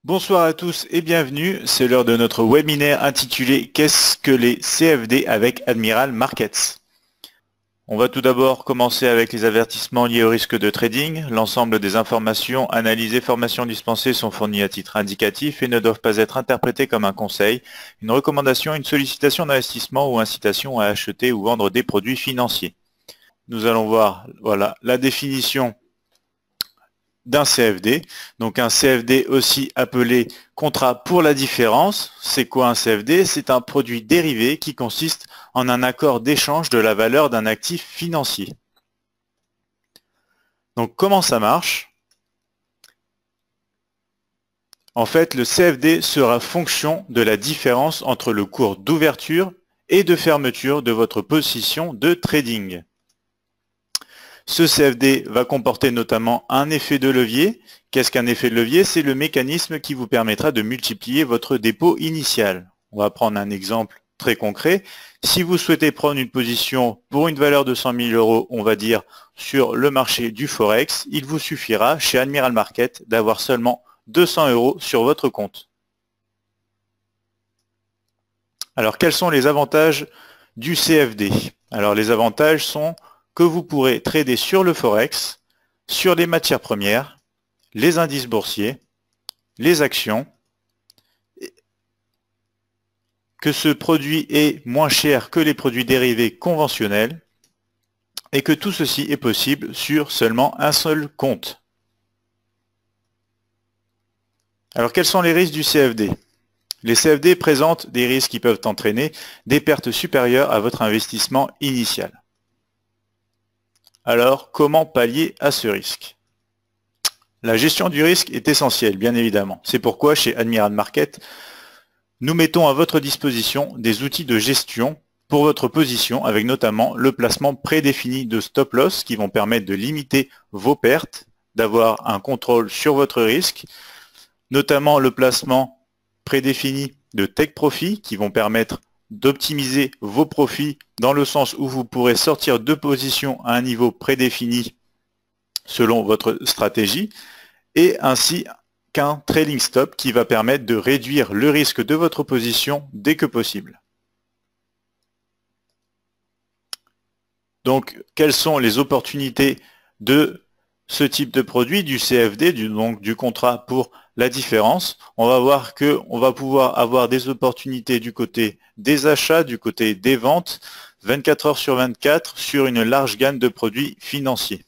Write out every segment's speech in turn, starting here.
Bonsoir à tous et bienvenue, c'est l'heure de notre webinaire intitulé Qu'est-ce que les CFD avec Admiral Markets? On va tout d'abord commencer avec les avertissements liés au risque de trading. L'ensemble des informations, analysées, formations dispensées sont fournies à titre indicatif et ne doivent pas être interprétées comme un conseil, une recommandation, une sollicitation d'investissement ou incitation à acheter ou vendre des produits financiers. Nous allons voir la définition d'un CFD. Donc un CFD aussi appelé contrat pour la différence. C'est quoi un CFD? C'est un produit dérivé qui consiste en un accord d'échange de la valeur d'un actif financier. Donc comment ça marche? En fait, le CFD sera fonction de la différence entre le cours d'ouverture et de fermeture de votre position de trading. Ce CFD va comporter notamment un effet de levier. Qu'est-ce qu'un effet de levier? C'est le mécanisme qui vous permettra de multiplier votre dépôt initial. On va prendre un exemple très concret. Si vous souhaitez prendre une position pour une valeur de 100 000 euros, on va dire, sur le marché du Forex, il vous suffira chez Admiral Market d'avoir seulement 200 euros sur votre compte. Alors, quels sont les avantages du CFD? Alors, les avantages sont que vous pourrez trader sur le Forex, sur les matières premières, les indices boursiers, les actions, que ce produit est moins cher que les produits dérivés conventionnels et que tout ceci est possible sur seulement un seul compte. Alors quels sont les risques du CFD? Les CFD présentent des risques qui peuvent entraîner des pertes supérieures à votre investissement initial. Alors, comment pallier à ce risque? La gestion du risque est essentielle, bien évidemment. C'est pourquoi, chez Admiral Market, nous mettons à votre disposition des outils de gestion pour votre position, avec notamment le placement prédéfini de stop loss qui vont permettre de limiter vos pertes, d'avoir un contrôle sur votre risque, notamment le placement prédéfini de take profit qui vont permettre d'optimiser vos profits dans le sens où vous pourrez sortir de position à un niveau prédéfini selon votre stratégie, et ainsi qu'un trailing stop qui va permettre de réduire le risque de votre position dès que possible. Donc, quelles sont les opportunités de ce type de produit, du CFD, donc du contrat pour la différence? On va voir qu'on va pouvoir avoir des opportunités du côté des achats, du côté des ventes, 24 heures sur 24, sur une large gamme de produits financiers.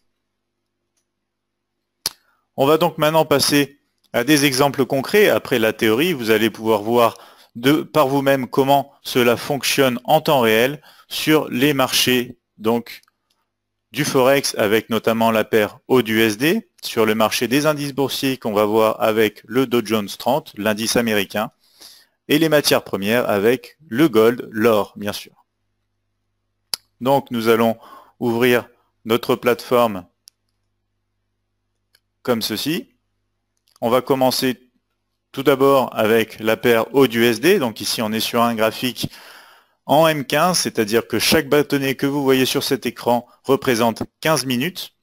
On va donc maintenant passer à des exemples concrets. Après la théorie, vous allez pouvoir voir par vous-même comment cela fonctionne en temps réel sur les marchés donc du Forex, avec notamment la paire AUD-USD, sur le marché des indices boursiers qu'on va voir avec le Dow Jones 30, l'indice américain, et les matières premières avec le gold, l'or bien sûr. Donc nous allons ouvrir notre plateforme comme ceci. On va commencer tout d'abord avec la paire AUD-USD. Donc ici on est sur un graphique en M15, c'est-à-dire que chaque bâtonnet que vous voyez sur cet écran représente 15 minutes.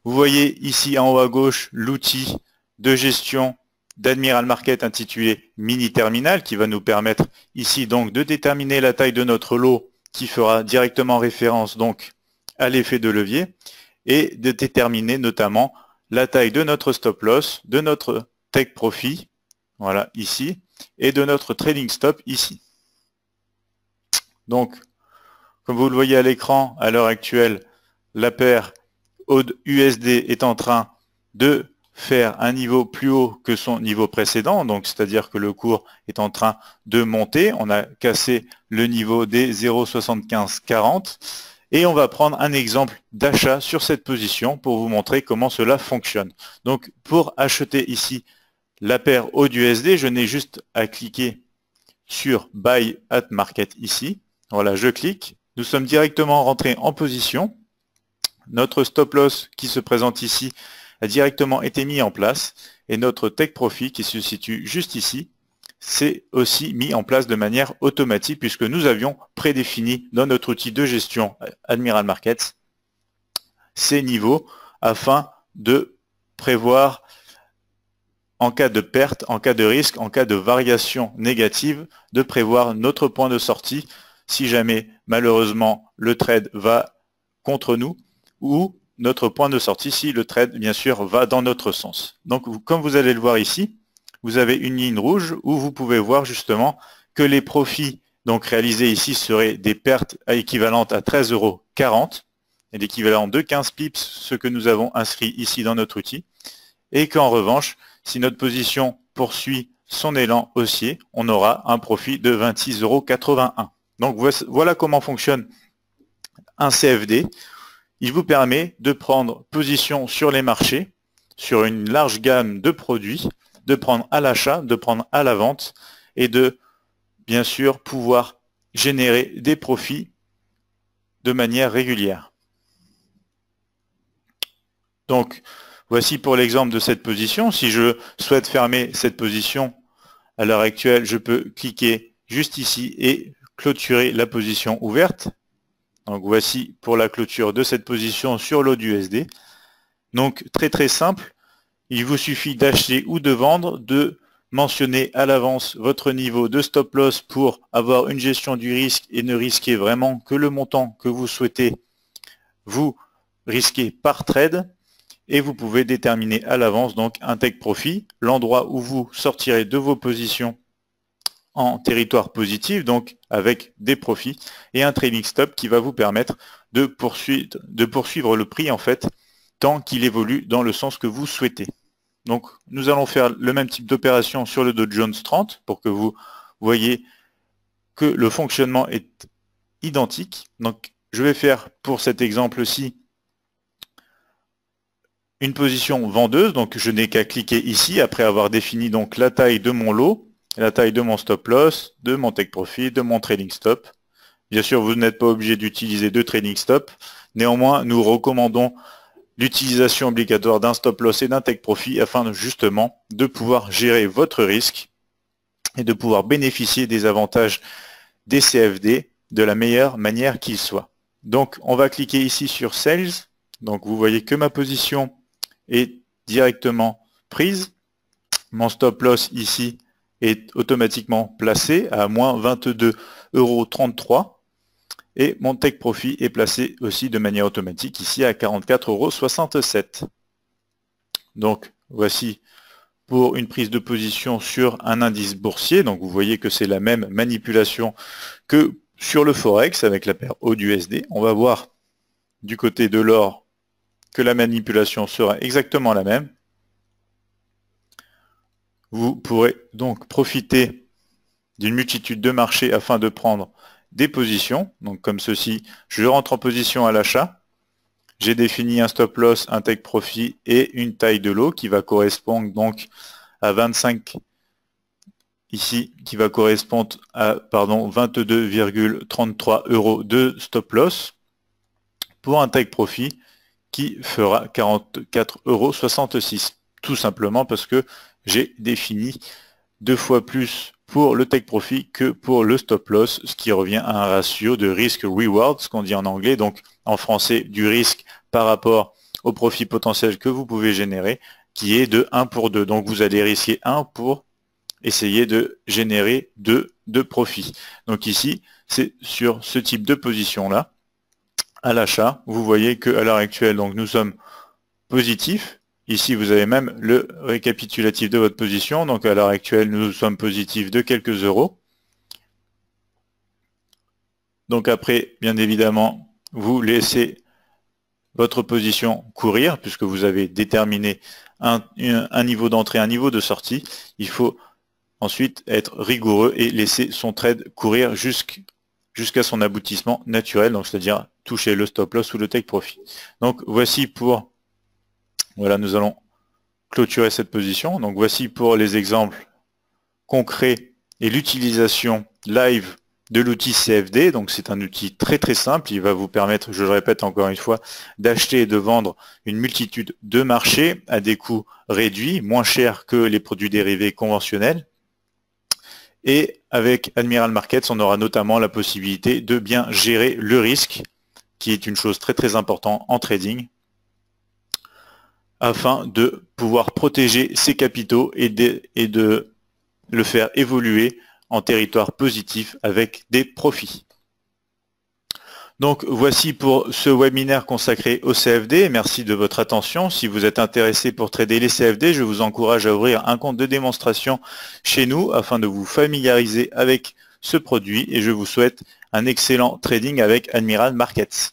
Vous voyez ici en haut à gauche l'outil de gestion d'Admiral Market intitulé Mini Terminal qui va nous permettre ici donc de déterminer la taille de notre lot qui fera directement référence donc à l'effet de levier et de déterminer notamment la taille de notre stop loss, de notre take profit, voilà ici, et de notre trading stop ici. Donc, comme vous le voyez à l'écran, à l'heure actuelle, la paire AUD-USD est en train de faire un niveau plus haut que son niveau précédent, donc c'est-à-dire que le cours est en train de monter. On a cassé le niveau des 0,7540 et on va prendre un exemple d'achat sur cette position pour vous montrer comment cela fonctionne. Donc pour acheter ici la paire AUD-USD, je n'ai juste à cliquer sur Buy at Market ici. Voilà, je clique. Nous sommes directement rentrés en position. Notre stop loss qui se présente ici a directement été mis en place et notre take profit qui se situe juste ici s'est aussi mis en place de manière automatique puisque nous avions prédéfini dans notre outil de gestion Admiral Markets ces niveaux afin de prévoir en cas de perte, en cas de risque, en cas de variation négative, de prévoir notre point de sortie si jamais malheureusement le trade va contre nous, ou notre point de sortie si le trade bien sûr va dans notre sens. Donc comme vous allez le voir ici, vous avez une ligne rouge où vous pouvez voir justement que les profits donc réalisés ici seraient des pertes équivalentes à 13,40 €, et l'équivalent de 15 pips, ce que nous avons inscrit ici dans notre outil, et qu'en revanche, si notre position poursuit son élan haussier, on aura un profit de 26,81 €. Donc voilà comment fonctionne un CFD. Il vous permet de prendre position sur les marchés, sur une large gamme de produits, de prendre à l'achat, de prendre à la vente, et de bien sûr pouvoir générer des profits de manière régulière. Donc voici pour l'exemple de cette position. Si je souhaite fermer cette position à l'heure actuelle, je peux cliquer juste ici et clôturer la position ouverte. Donc voici pour la clôture de cette position sur l'AUD-USD. Donc très simple, il vous suffit d'acheter ou de vendre, de mentionner à l'avance votre niveau de stop loss pour avoir une gestion du risque et ne risquer vraiment que le montant que vous souhaitez vous risquer par trade. Et vous pouvez déterminer à l'avance donc un take profit, l'endroit où vous sortirez de vos positions en territoire positif, donc avec des profits, et un trailing stop qui va vous permettre de poursuivre le prix en fait, tant qu'il évolue dans le sens que vous souhaitez. Donc nous allons faire le même type d'opération sur le Dow Jones 30 pour que vous voyez que le fonctionnement est identique. Donc je vais faire pour cet exemple-ci une position vendeuse, donc je n'ai qu'à cliquer ici après avoir défini donc la taille de mon lot, la taille de mon stop loss, de mon take profit, de mon trading stop. Bien sûr, vous n'êtes pas obligé d'utiliser de trading stop. Néanmoins, nous recommandons l'utilisation obligatoire d'un stop loss et d'un take profit afin justement de pouvoir gérer votre risque et de pouvoir bénéficier des avantages des CFD de la meilleure manière qu'il soit. Donc, on va cliquer ici sur Sales. Donc, vous voyez que ma position est directement prise. Mon stop loss ici est automatiquement placé à moins 22,33 € et mon take profit est placé aussi de manière automatique ici à 44,67 €. Donc voici pour une prise de position sur un indice boursier. Donc vous voyez que c'est la même manipulation que sur le Forex avec la paire AUD-USD. On va voir du côté de l'or que la manipulation sera exactement la même. Vous pourrez donc profiter d'une multitude de marchés afin de prendre des positions. Donc comme ceci, je rentre en position à l'achat. J'ai défini un stop loss, un take profit et une taille de lot qui va correspondre donc à 25 ici, qui va correspondre à 22,33 € de stop loss pour un take profit qui fera 44,66 €, tout simplement parce que j'ai défini 2 fois plus pour le take profit que pour le stop loss, ce qui revient à un ratio de risk-reward, ce qu'on dit en anglais, donc en français du risque par rapport au profit potentiel que vous pouvez générer, qui est de 1 pour 2. Donc vous allez risquer 1 pour essayer de générer 2 de profit. Donc ici, c'est sur ce type de position-là. À l'achat, vous voyez qu'à l'heure actuelle, donc nous sommes positifs. Ici, vous avez même le récapitulatif de votre position. Donc à l'heure actuelle, nous sommes positifs de quelques euros. Donc après, bien évidemment, vous laissez votre position courir, puisque vous avez déterminé un niveau d'entrée, un niveau de sortie. Il faut ensuite être rigoureux et laisser son trade courir jusqu'à son aboutissement naturel, donc c'est-à-dire toucher le stop loss ou le take profit. Donc voici pour, voilà, nous allons clôturer cette position. Donc voici pour les exemples concrets et l'utilisation live de l'outil CFD. Donc c'est un outil très simple, il va vous permettre, je le répète encore une fois, d'acheter et de vendre une multitude de marchés à des coûts réduits, moins chers que les produits dérivés conventionnels. Et avec Admiral Markets, on aura notamment la possibilité de bien gérer le risque, qui est une chose très importante en trading. afin de pouvoir protéger ses capitaux et de le faire évoluer en territoire positif avec des profits. Donc voici pour ce webinaire consacré au CFD. Merci de votre attention. Si vous êtes intéressé pour trader les CFD, je vous encourage à ouvrir un compte de démonstration chez nous afin de vous familiariser avec ce produit et je vous souhaite un excellent trading avec Admiral Markets.